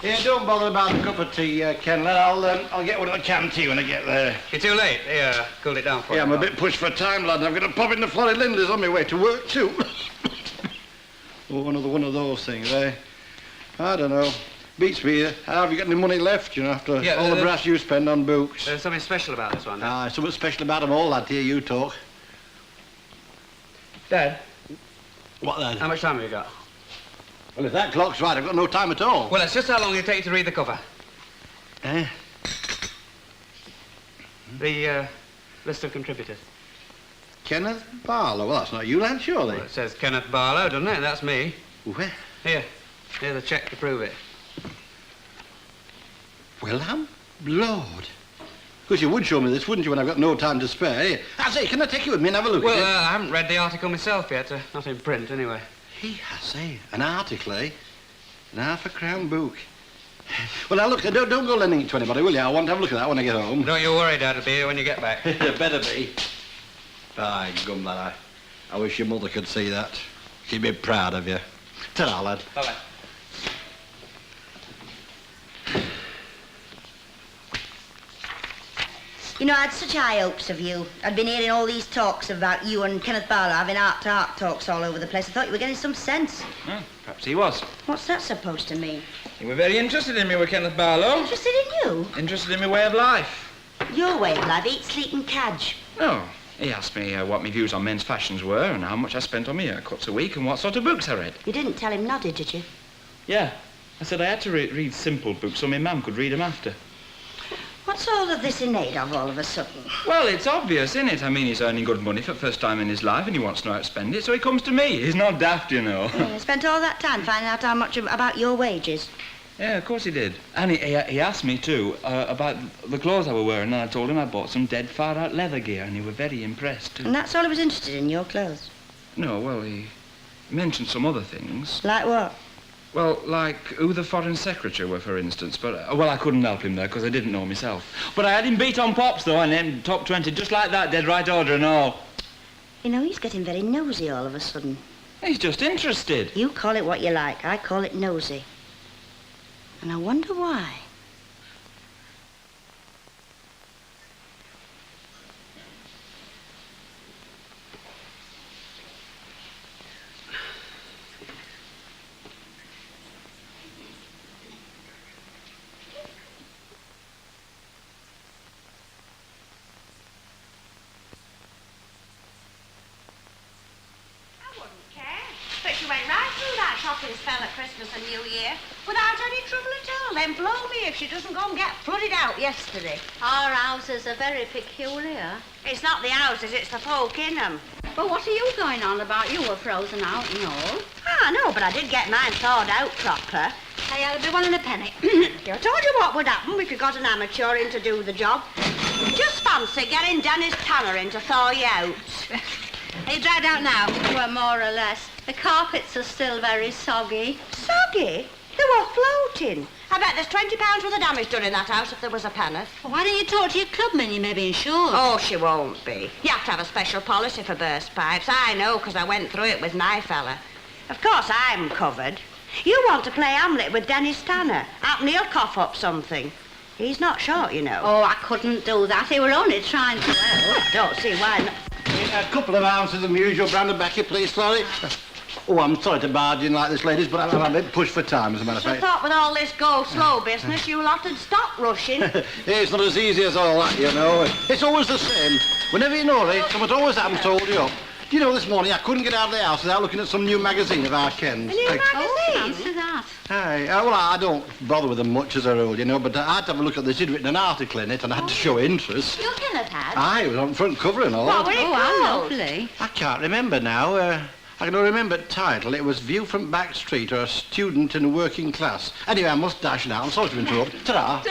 Yeah, don't bother about a cup of tea, Ken. I'll get one of the can tea when I get there. You're too late. Here, cooled it down for you. Yeah, I'm a bit pushed for time, lad. I've got to pop into Florrie Lindley's on my way to work, too. Oh, another one of those things, eh? I don't know. Beats me. How have you got any money left, you know, after all the brass you spend on books? There's something special about this one, Dad. Something special about them all, lad, to hear you talk. Dad? What, then? How much time have you got? Well, if that clock's right, I've got no time at all. Well, it's just how long it takes to read the cover. Eh? The list of contributors. Kenneth Barlow. Well, that's not you, lad, surely. Well, it says Kenneth Barlow, doesn't it? That's me. Where? Here. Here's a cheque to prove it. Well, I'm blowed. Because you would show me this, wouldn't you, when I've got no time to spare? Here. I say, can I take you with me and have a look at it? Well, I haven't read the article myself yet. Not in print, anyway. Hey, I say, an article, eh? An half-a-crown book. Well, now, look, don't go lending it to anybody, will you? I want to have a look at that when I get home. Don't you worry, Dad. It'll be here when you get back. Better be. By gum, lad, I wish your mother could see that. She'd be proud of you. Ta-ra, lad. Bye-bye. You know, I had such high hopes of you. I'd been hearing all these talks about you and Kenneth Barlow having heart-to-heart talks all over the place. I thought you were getting some sense. Perhaps he was. What's that supposed to mean? You were very interested in me with Kenneth Barlow. Interested in you? Interested in my way of life. Your way of life, eat, sleep and cadge. No. He asked me what my views on men's fashions were and how much I spent on my haircuts a week and what sort of books I read. You didn't tell him nodded, did you? Yeah. I said I had to read simple books so my mum could read them after. What's all of this in aid of all of a sudden? Well, it's obvious, isn't it? I mean, he's earning good money for the first time in his life and he wants to know how to spend it, so he comes to me. He's not daft, you know. Yeah, you spent all that time finding out how much about your wages. Yeah, of course he did. And he asked me, too, about the clothes I were wearing, and I told him I bought some dead far-out leather gear, and he was very impressed, too. And that's all he was interested in, your clothes? No, well, he mentioned some other things. Like what? Well, like who the foreign secretary were, for instance. But, well, I couldn't help him there, because I didn't know myself. But I had him beat on pops, though, and then top 20, just like that, dead right order and all. You know, he's getting very nosy all of a sudden. He's just interested. You call it what you like. I call it nosy. And I wonder why. But she went right through that shopping spell at Christmas and New Year without any trouble at all. Then blow me if she doesn't go and get flooded out yesterday. Our houses are very peculiar. It's not the houses, it's the folk in them. But what are you going on about? You were frozen out and all. Ah, no, but I did get mine thawed out proper. Hey, I'll be one and a penny. I told you what would happen if you got an amateur in to do the job. Just fancy getting Dennis Tanner in to thaw you out. Are you dried out now? Well, more or less. The carpets are still very soggy. Soggy? They were floating. I bet there's £20 worth of damage done in that house if there was a panic. Well, why don't you talk to your clubman? You may be insured. Oh, she won't be. You have to have a special policy for burst pipes. I know, because I went through it with my fella. Of course, I'm covered. You want to play Hamlet with Dennis Tanner. Happen he'll cough up something. He's not short, you know. Oh, I couldn't do that. He were only trying to help. Don't see why not. A couple of ounces of my usual brand of baccy, please, Florrie. Oh, I'm sorry to barge in like this, ladies, but I'm a bit pushed for time, as a matter of I fact. thought with all this go-slow business, you'll have to stop rushing. It's not as easy as all that, you know. It's always the same. Whenever you know it, something always happens to hold you up. Do you know, this morning I couldn't get out of the house without looking at some new magazine of our Ken's. A new magazine? Fancy that. Aye, well, I don't bother with them much as a rule, you know, but I had to have a look at this. He'd written an article in it, and I had to show interest. Your Kenneth had? Aye, it was on front cover and all. What were it how called? lovely. I can't remember now. I can only remember the title. It was View from Back Street, or a student in a working class. Anyway, I must dash now. I'm sorry to interrupt. Ta-ra.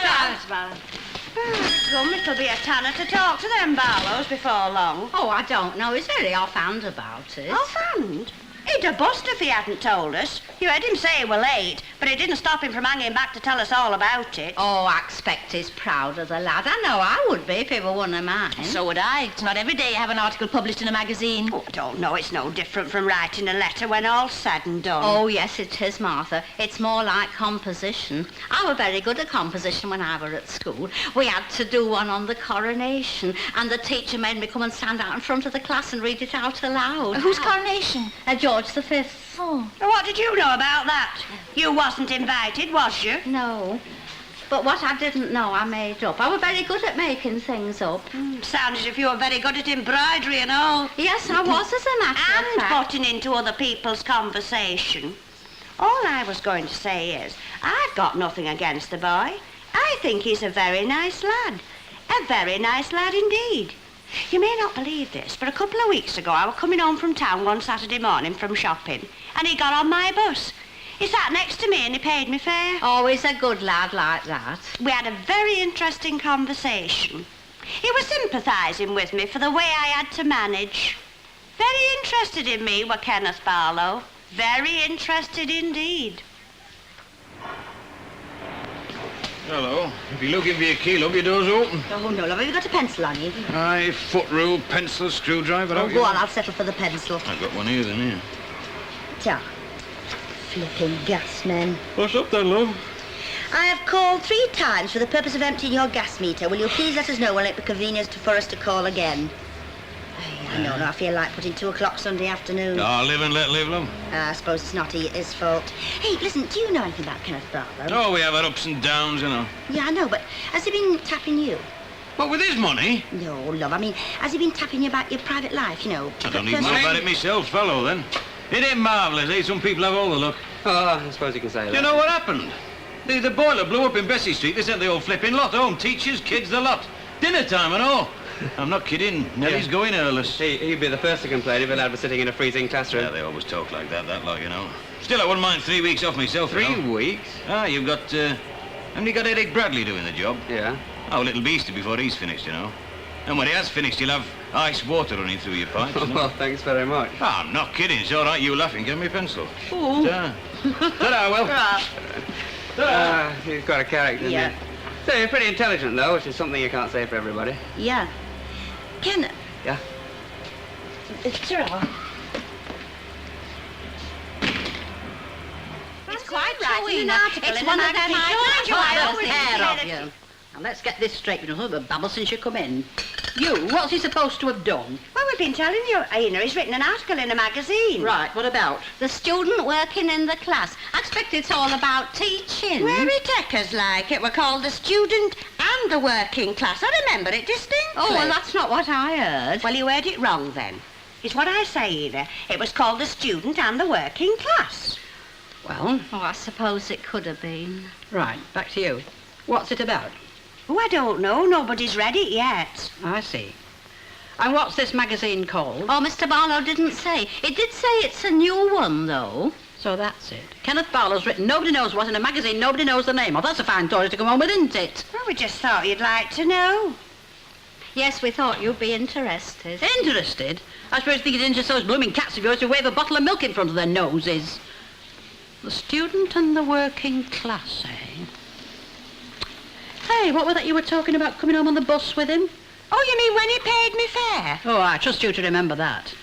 Come, it'll be a tanner to talk to them Barlows before long. Oh, I don't know. He's very offhand about it. Offhand? He'd have bust if he hadn't told us. You heard him say he were late, but it didn't stop him from hanging back to tell us all about it. Oh, I expect he's proud of the lad. I know I would be if he were one of mine. So would I. It's not every day you have an article published in a magazine. Oh, I don't know. It's no different from writing a letter when all's said and done. Oh, yes, it is, Martha. It's more like composition. I were very good at composition when I were at school. We had to do one on the Coronation, and the teacher made me come and stand out in front of the class and read it out aloud. Whose coronation? George V. Oh. What did you know about that? You wasn't invited, was you? No. But what I didn't know, I made up. I were very good at making things up. Sounds as if you were very good at embroidery and all. Yes, I was, as a matter of And fact. putting into other people's conversation. All I was going to say is, I've got nothing against the boy. I think he's a very nice lad. A very nice lad indeed. You may not believe this, but a couple of weeks ago I was coming home from town one Saturday morning from shopping, and he got on my bus. He sat next to me and he paid me fare. Always a good lad like that. We had a very interesting conversation. He was sympathising with me for the way I had to manage. Very interested in me were Kenneth Barlow. Very interested indeed. Hello. If you're looking for your key, love, your door's open. Oh, no, love, have you got a pencil on you? Aye, foot rule, pencil, screwdriver. Oh, out you go on, I'll settle for the pencil. I've got one here, then, here. Ta. Flipping gas men. What's up then, love? I have called 3 times for the purpose of emptying your gas meter. Will you please let us know when it be convenient for us to call again? I know, I feel like putting 2 o'clock Sunday afternoon. Oh, live and let live, love. I suppose it's not his fault. Hey, listen, do you know anything about Kenneth Barlow? Oh, we have our ups and downs, you know. Yeah, I know, but has he been tapping you? What, with his money? No, love, I mean, has he been tapping you about your private life, you know? I don't even know about it myself, fellow, then. It ain't marvellous, eh? Some people have all the luck. Oh, I suppose you can say that. Do you know what happened? The boiler blew up in Bessie Street. They sent the whole flipping lot home. Teachers, kids, the lot. Dinner time and all. I'm not kidding. Nellie's going airless. He'd be the first to complain if a lad was sitting in a freezing classroom. Yeah, they always talk like that lot, you know. Still, I wouldn't mind 3 weeks off myself, you know. 3 weeks? Ah, you've got, haven't you got Eric Bradley doing the job? Yeah. Oh, little beastie before he's finished, you know. And when he has finished, you'll have ice water running through your pipes, you know. Well, thanks very much. Ah, I'm not kidding. It's all right. You laughing. Give me a pencil. Oh. Ta. Ta-da, Will. He's got a character, Yeah. hasn't he? So you're pretty intelligent, though, which is something you can't say for everybody. Yeah. Kenneth. Yeah? Cyril. It's quite right, true, an Ina. article It's in one a of them magazine. I Sure, I told always you. said Pair of it. you. Now, let's get this straight. You know, we've babbled since you come in. You, what's he supposed to have done? Well, we've been telling you, Ina, he's written an article in a magazine. Right, what about? The student working in the class. I expect it's all about teaching. Very techers like it. We're called the student and the working class. I remember it distinctly. Oh, well, that's not what I heard. Well, you heard it wrong then. It's what I say, Ina. It was called the student and the working class. Well, Oh, I suppose it could have been. right, back to you. What's it about? Oh, I don't know. Nobody's read it yet. I see. And what's this magazine called? Oh, Mr. Barlow didn't say. It did say it's a new one, though. So that's it. Kenneth Barlow's written Nobody Knows What in a magazine nobody knows the name of. That's a fine story to come home with, isn't it? Well, we just thought you'd like to know. Yes, we thought you'd be interested. Interested? I suppose you think it's interested those blooming cats of yours who wave a bottle of milk in front of their noses. The student and the working class, eh? Hey, what was that you were talking about coming home on the bus with him? Oh, you mean when he paid me fare? Oh, I trust you to remember that.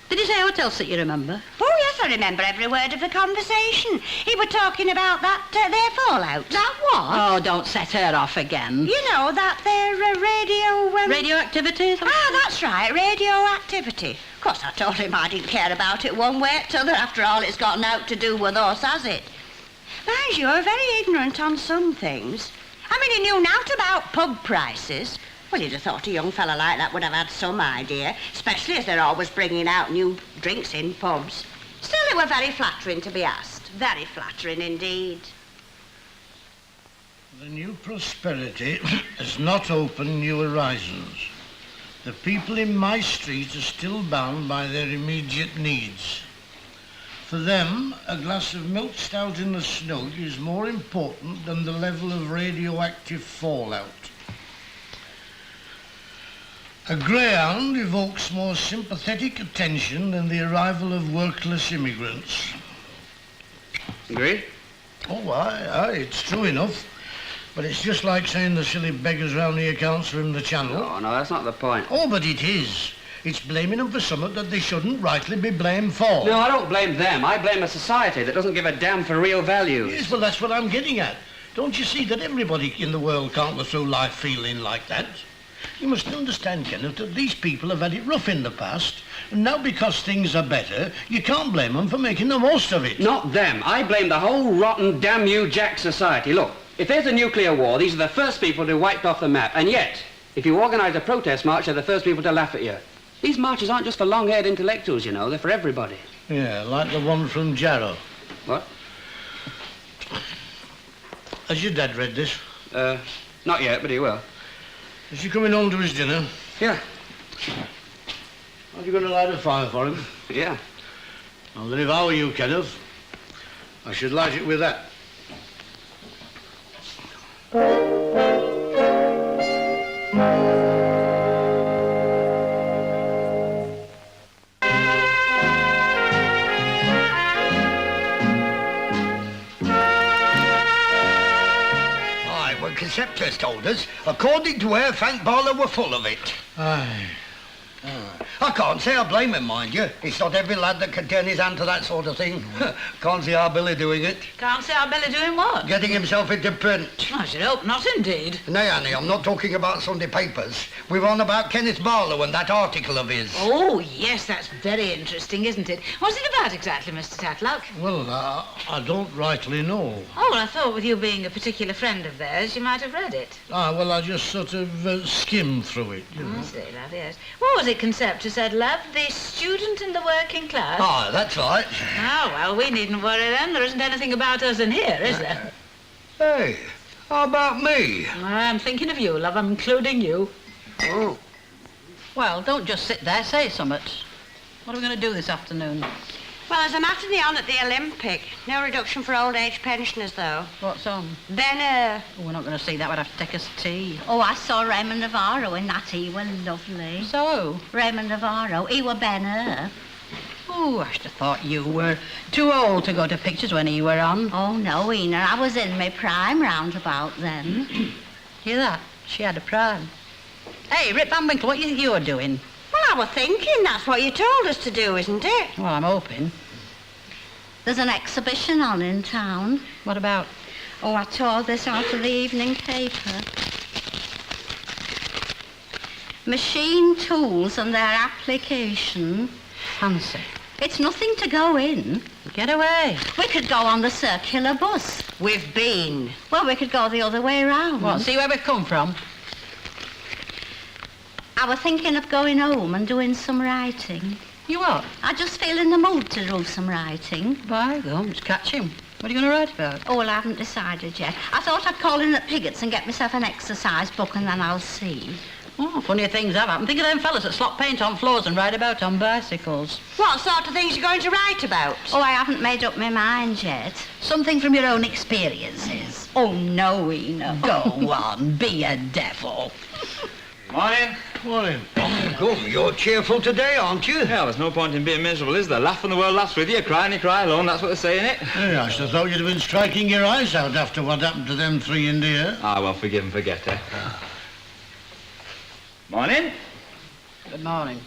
Did he say what else that you remember? Oh, yes, I remember every word of the conversation. He were talking about that, their fallout. That what? Oh, don't set her off again. You know, that their radio... Radioactivity? Ah, that's right, radioactivity. Of course, I told him I didn't care about it one way or t'other. After all, it's got naught to do with us, has it? Mind you, you're very ignorant on some things. I mean, he knew naught about pub prices. Well, you'd have thought a young fella like that would have had some idea, especially as they're always bringing out new drinks in pubs. Still, it were very flattering to be asked. Very flattering indeed. The new prosperity has not opened new horizons. The people in my street are still bound by their immediate needs. For them, a glass of milk stout in the snug is more important than the level of radioactive fallout. A greyhound evokes more sympathetic attention than the arrival of workless immigrants. Agree? Oh, aye, it's true enough. But it's just like saying the silly beggars round here can't swim the channel. No, that's not the point. Oh, but it is. It's blaming them for something that they shouldn't rightly be blamed for. No, I don't blame them. I blame a society that doesn't give a damn for real values. Yes, well, that's what I'm getting at. Don't you see that everybody in the world can't go through life feeling like that? You must understand, Kenneth, that these people have had it rough in the past, and now because things are better, you can't blame them for making the most of it. Not them. I blame the whole rotten damn you Jack society. Look, if there's a nuclear war, these are the first people to be wiped off the map. And yet, if you organise a protest march, they're the first people to laugh at you. These marches aren't just for long-haired intellectuals, you know. They're for everybody. Yeah, like the one from Jarrow. What? Has your dad read this? Not yet, but he will. Is he coming home to his dinner? Yeah. Are you going to light a fire for him? Yeah. Well, then if I were you, Kenneth, I should light it with that. Conceptors told us, according to her, Frank Barlow were full of it. Aye. I can't say I blame him, mind you. It's not every lad that can turn his hand to that sort of thing. Can't see our Billy doing it. Can't see our Billy doing what? Getting himself into print. I should hope not, indeed. Nay, Annie, I'm not talking about Sunday papers. We're on about Kenneth Barlow and that article of his. Oh, yes, that's very interesting, isn't it? What's it about exactly, Mr. Tatlock? Well, I don't rightly know. Oh, well, I thought with you being a particular friend of theirs, you might have read it. Well, I just sort of skimmed through it, you know. I see, love, yes. What was it Conceptor said, love? The student in the working class? Ah, that's right. Oh, well, we needn't worry then. There isn't anything about us in here, is there? Hey, how about me? I'm thinking of you, love. I'm including you. Oh. Well, don't just sit there. Say something. What are we going to do this afternoon? Well, there's a matinee on at the Olympic. No reduction for old age pensioners, though. What's on? Then, Oh, we're not going to see that. We'd have to take us tea. Oh, I saw Raymond Navarro in that. He were lovely. So? Raymond Navarro, he were Ben Hur. Oh, I should have thought you were too old to go to pictures when he were on. Oh, no, Ena, I was in my prime round about then. Hear that? She had a prime. Hey, Rip Van Winkle, what do you think you're doing? well, I was thinking that's what you told us to do, isn't it? Well, I'm hoping. There's an exhibition on in town. What about? Oh, I tore this out of the evening paper. Machine tools and their application. Fancy. It's nothing to go in. Get away. We could go on the circular bus. We've been. Well, we could go the other way round. What, see where we've come from? I was thinking of going home and doing some writing. You what? I just feel in the mood to do some writing. By gum, catch him. What are you going to write about? Oh, well, I haven't decided yet. I thought I'd call in at Piggott's and get myself an exercise book and then I'll see. Oh, funnier things have happened. Think of them fellas that slop paint on floors and ride about on bicycles. What sort of things are you going to write about? Oh, I haven't made up my mind yet. Something from your own experiences. Oh, no, Ena. Go on, be a devil. Morning. Morning. Come, you're cheerful today, aren't you? Well, there's no point in being miserable, is there? Laugh and the world laughs with you. Cry and you cry alone. That's what they say, innit? Hey, I should have thought you'd have been striking your eyes out after what happened to them three in there. Ah, well, forgive and forget, eh? Morning. Good morning.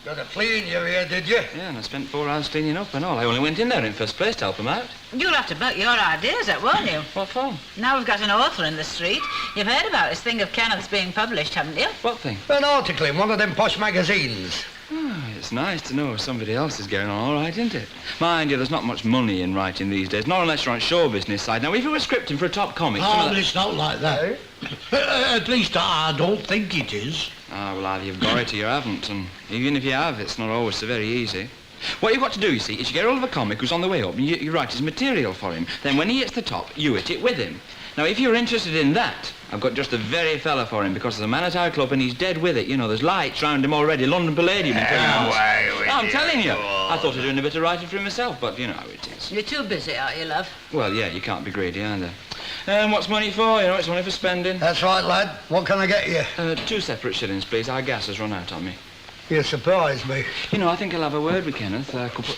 Got a flea in your ear, did you? Yeah, and I spent 4 hours cleaning up and all. I only went in there in first place to help them out. You'll have to back your ideas up, won't you? What for? Now we've got an author in the street. You've heard about this thing of Kenneth's being published, haven't you? What thing? An article in one of them posh magazines. Oh, it's nice to know somebody else is going on all right, isn't it? Mind you, there's not much money in writing these days, not unless you're on show business side. Now, if you were scripting for a top comic... some of But that- it's not like that. At least I don't think it is. Ah, well, either you've got it or you haven't, and even if you have, it's not always so very easy. What you've got to do, you see, is you get hold of a comic who's on the way up and you write his material for him. Then when he hits the top, you hit it with him. Now, if you're interested in that, I've got just the very fella for him, because there's a man at our club and he's dead with it. You know, there's lights round him already. London Palladium. I'm telling you. I thought of doing a bit of writing for him myself, but you know how it is. You're too busy, are you, love? Well, yeah, you can't be greedy either. And what's money for? You know, it's money for spending. That's right, lad. What can I get you? 2 separate shillings, please. Our gas has run out on me. You surprise me. You know, I think I'll have a word with Kenneth.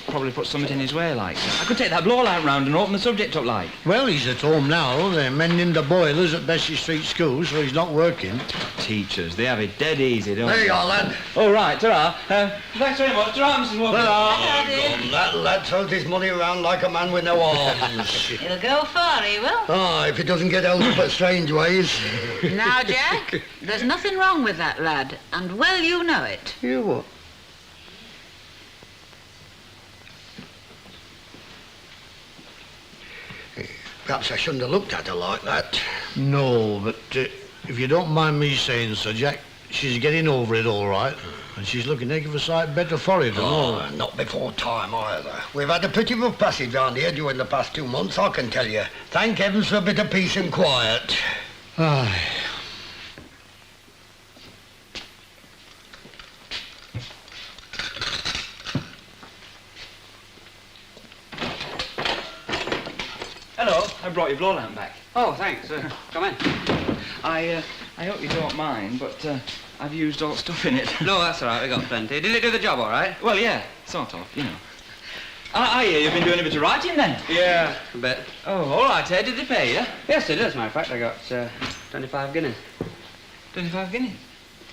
Probably put something in his way, like. I could take that blow-light round and open the subject up, like. Well, he's at home now. They're mending the boilers at Bessie Street School, so he's not working. Teachers, they have it dead easy, don't There they? you are, lad. Oh, right, ta-ra. Thanks very much. Ta-ra, Mrs. Walker. That lad throws his money around like a man with no arms. He'll go far, he will. Ah, if he doesn't get held up at strange ways. Now, Jack, there's nothing wrong with that lad, and well you know it. You what? Perhaps I shouldn't have looked at her like that. No, but if you don't mind me saying so, Jack, she's getting over it all right. And she's looking a heck of a sight better for it and all. Not before time either. We've had a pretty rough passage round here during the past 2 months, I can tell you. Thank heavens for a bit of peace and quiet. Aye. Hello, I brought your blow lamp back. Oh, thanks. Come in. I hope you don't mind, but I've used all stuff in it. No, that's all right. We got plenty. Did it do the job all right? Well, yeah, sort of, you know. I hear you've been doing a bit of writing then. Yeah, a bit. Oh, all right, Ed. Did they pay you? Yes, it is. As a matter of fact, I got 25 guineas. 25 guineas.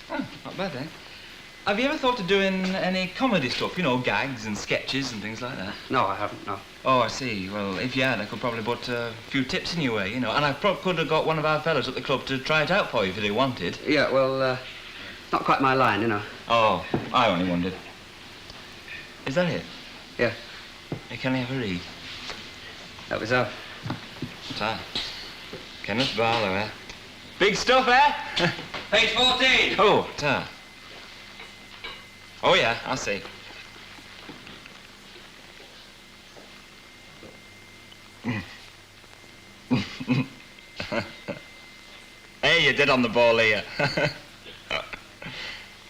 Oh, not bad, eh? Have you ever thought of doing any comedy stuff? You know, gags and sketches and things like that? No, I haven't, no. Oh, I see. Well, if you had, I could probably put a few tips in your way, you know. And I could have got one of our fellows at the club to try it out for you if they wanted. Yeah, well, not quite my line, you know. Oh, I only wondered. Is that it? Yeah. Can I have a read? That was all. Ta. Kenneth Barlow, eh? Big stuff, eh? Page 14. Oh, ta. Oh, yeah, I see. Hey, you're dead on the ball here.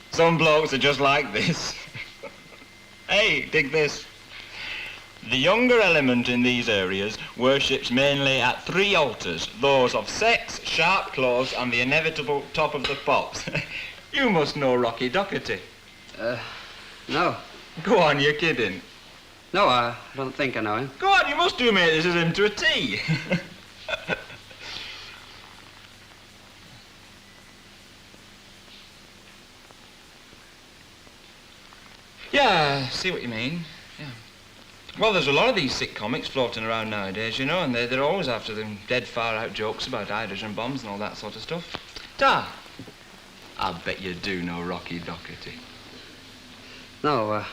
Some blokes are just like this. Hey, dig this. The younger element in these areas worships mainly at 3 altars, those of sex, sharp clothes, and the inevitable top of the pops. You must know Rocky Doherty. No. Go on, you're kidding. No, I don't think I know him. Go on, you must do, mate. This is him to a T. Yeah, I see what you mean. Yeah. Well, there's a lot of these sick comics floating around nowadays, you know, and they're always after them dead far-out jokes about hydrogen bombs and all that sort of stuff. Ta! I bet you do know Rocky Doherty. No,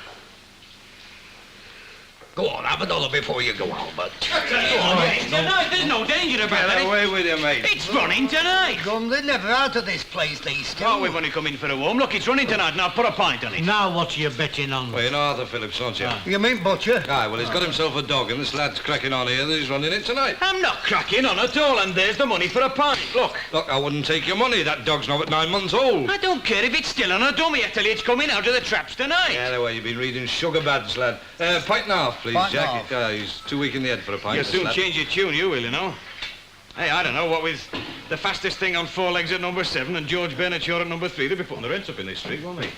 Go on, have another before you go, Albert. Tonight, there's no danger about it. away with you, mate. It's running tonight. Gum, they're never out of this place, these two. Oh, we've only come in for a warm. Look, it's running tonight, and I'll put a pint on it. Now what are you betting on? Well, you know Arthur Phillips, don't you? You mean Butcher? Aye, well, he's got himself a dog, and this lad's cracking on here, and he's running it tonight. I'm not cracking on at all, and there's the money for a pint. Look. Look, I wouldn't take your money. That dog's now at 9 months old. I don't care if it's still on a dummy. I tell you, it's coming out of the traps tonight. Yeah, the way you've been reading sugar bads, lad. Pint and a half, please, Pint and a Jack. half. He's too weak in the head for a pint. You'll this soon lad. change your tune, you will, you know. Hey, I don't know, what with the fastest thing on 4 legs at number 7 and George Bernard Shaw at number 3, they'll be putting the rents up in this street, won't they?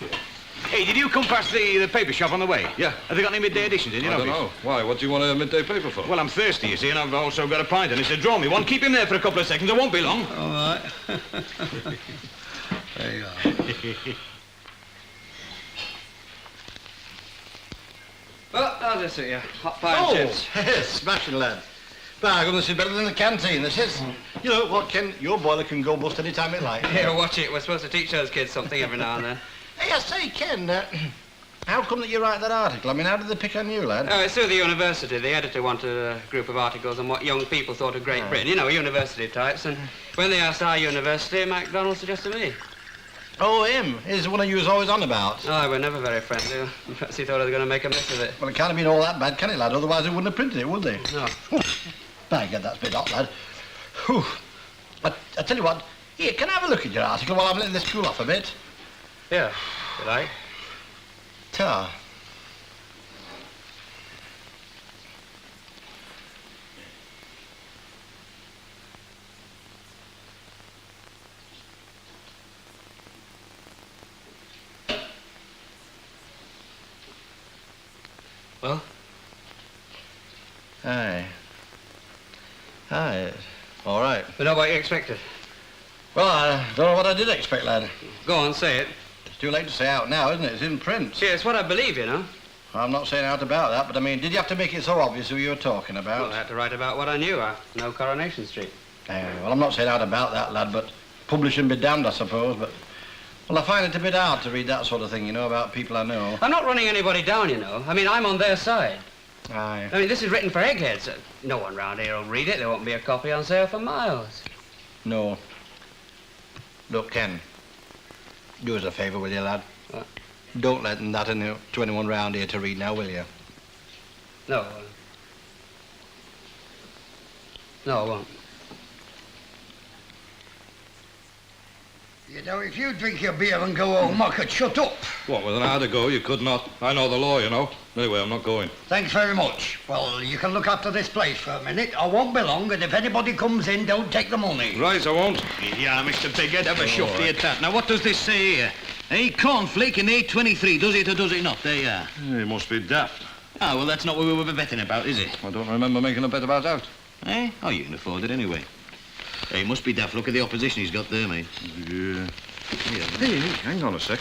Hey, did you come past the paper shop on the way? Yeah. Have they got any midday editions in, you I know? don't know. Why? What do you want a midday paper for? Well, I'm thirsty, you see, and I've also got a pint, and it's a draw me one. Keep him there for a couple of seconds, it won't be long. All right. There you are. oh, I'll just sit here. Hot pie and chips. yes, smashing, lad. By God, this is better than the canteen, this is. You know what, Ken? Your boiler can go bust any time it likes. Here, watch it. We're supposed to teach those kids something every now and then. Hey, I say, Ken, how come that you write that article? I mean, how did they pick on you, lad? Oh, it's through the university. The editor wanted a group of articles on what young people thought of Great Britain. You know, university types. And when they asked our university, MacDonald suggested me. Oh, him. He's the one who you was always on about. Oh, we're never very friendly. Perhaps he thought I was going to make a mess of it. Well, it can't have been all that bad, can it, lad? Otherwise they wouldn't have printed it, would they? No. By God, that's a bit hot, lad. Whew. I tell you what, here, can I have a look at your article while I'm letting this cool off a bit? Yeah, you like? Ta. Oh? Aye. Aye. All right. But not what you expected. Well, I don't know what I did expect, lad. Go on, say it. It's too late to say out now, isn't it? It's in print. Yeah, it's what I believe, you know. I'm not saying out about that, but I mean, did you have to make it so obvious who you were talking about? Well, I had to write about what I knew. I know Coronation Street. Well, I'm not saying out about that, lad, but publishing be damned, I suppose, but... Well, I find it a bit hard to read that sort of thing, you know, about people I know. I'm not running anybody down, you know. I mean, I'm on their side. Aye. I mean, this is written for eggheads. No one round here will read it. There won't be a copy on sale for miles. No. Look, Ken, do us a favour, will you, lad? What? Don't let that to anyone round here to read now, will you? No. No, I won't. You know, if you drink your beer and go home, I could shut up. What, with an hour to go, you could not. I know the law, you know. Anyway, I'm not going. Thanks very much. Well, you can look after this place for a minute. I won't be long, and if anybody comes in, don't take the money. Right, I won't. Yeah, Mr. Bigot, have a shove for right. your tat. Now, what does this say here? Cornflake in 823, does it or does it not? There you are. He must be daft. Ah, well, that's not what we were betting about, is it? I don't remember making a bet about that. Eh? Oh, you can afford it anyway. Hey, must be daft. Look at the opposition he's got there, mate. Yeah. Hey, hang on a sec.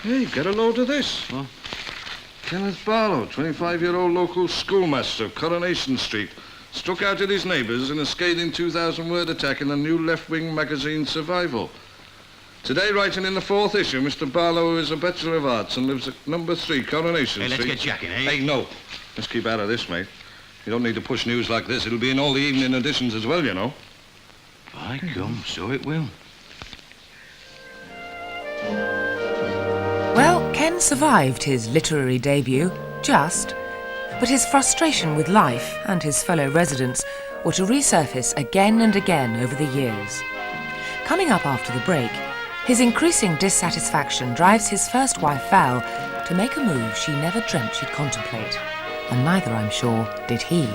Hey, get a load of this. What? Kenneth Barlow, 25-year-old local schoolmaster of Coronation Street, struck out at his neighbours in a scathing 2,000-word attack in the new left-wing magazine Survival. Today, writing in the 4th issue, Mr. Barlow is a Bachelor of Arts and lives at number 3 Coronation Hey, let's Street. get jacking, eh? Hey, no. Let's keep out of this, mate. You don't need to push news like this. It'll be in all the evening editions as well, you know. By gum, so it will. Well, Ken survived his literary debut, just, but his frustration with life and his fellow residents were to resurface again and again over the years. Coming up after the break, his increasing dissatisfaction drives his first wife, Val, to make a move she never dreamt she'd contemplate. And neither, I'm sure, did he.